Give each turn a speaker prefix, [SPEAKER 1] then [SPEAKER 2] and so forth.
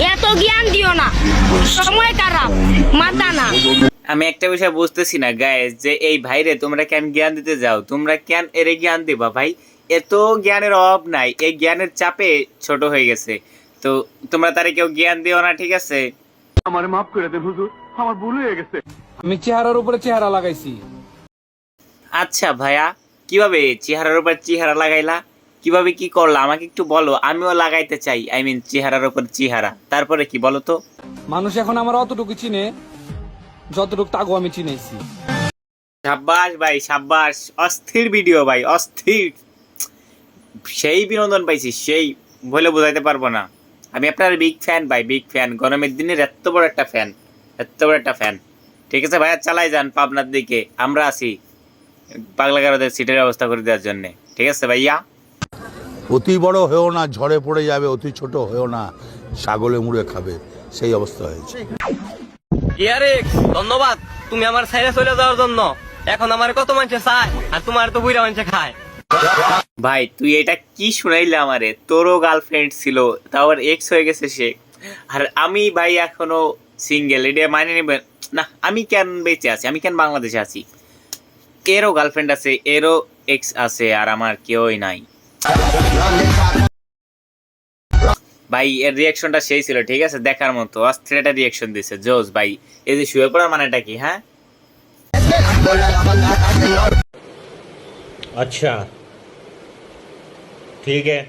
[SPEAKER 1] এত জ্ঞান দিও না, সময় খারাপ, মাথা না।
[SPEAKER 2] আমি একটা বিষয় বুঝতেছি না গাইস, যে এই ভাইরে তোমরা কেন জ্ঞান দিতে যাও? তোমরা কেন এরে জ্ঞান দিবা ভাই? এত জ্ঞানের অভাব নাই, এই জ্ঞানের চাপে ছোট হয়ে গেছে। তো তোমরা তারে কেউ জ্ঞান দিও না, ঠিক আছে?
[SPEAKER 3] আমারে মাফ করে দেন হুজুর, আমার ভুল হয়ে গেছে।
[SPEAKER 4] আমি চেহারার উপরে চেহারা লাগাইছি।
[SPEAKER 2] আচ্ছা ভাইয়া, কিভাবে চেহারার উপর চেহারা লাগাইলা? কিভাবে কি করলা আমাকে একটু বলো, আমিও লাগাইতে চাই। আই মিন চেহারার উপর চেহারা, তারপরে কি বলো তো?
[SPEAKER 4] মানুষ এখন আমার অতটুকু চিনে যতটুকু তাগো আমি চিনেছি।
[SPEAKER 2] সাব্বাস ভাই সাব্বাস, অস্থির ভিডিও ভাই, অস্থির। সেই বিনোদন পাইছি, সেই বলে বোঝাইতে পারবো না। আমি আপনার বিগ ফ্যান ভাই, বিগ ফ্যান। গরমের দিনের এত বড় একটা ফ্যান, এত বড় একটা ফ্যান। ঠিক আছে ভাইয়া, চালাই যান পাবনার দিকে, আমরা আছি পাগলা গারদের সিটের ব্যবস্থা করে দেওয়ার জন্য। ঠিক আছে ভাইয়া।
[SPEAKER 5] অতি বড় হয়েও না, ঝড়ে পড়ে যাবে, অতি ছোট হয়েও না, ছাগলে মুড়ে খাবে, সেই অবস্থা হয়েছে।
[SPEAKER 6] ইয়ারে ধন্যবাদ তুমি আমার সাইডে চলে যাওয়ার জন্য। এখন আমার কত মানুষে চায়, আর তোমার তো বুড়া মানুষে খায়।
[SPEAKER 2] ভাই তুই এটা কি শুনাইলে আমারে? তোরও গার্লফ্রেন্ড ছিল, তাও আবার এক্স হয়ে গেছে সে, আর আমি ভাই এখনো সিঙ্গেল। এটা মানে নেবেন না? আমি কেন বেঁচে আছি? আমি কেন বাংলাদেশে আছি? এরও গার্লফ্রেন্ড আছে, এরও এক্স আছে, আর আমার কেউই নাই। ভাই এর রিয়াকশনটা সেই ছিল, ঠিক আছে, দেখার মতো অস্থির একটা রিয়াকশন দিছে, জোস ভাই। এই যে শুয়ে পড়ার মানেটা কি? হ্যাঁ
[SPEAKER 7] अच्छा ठीक है।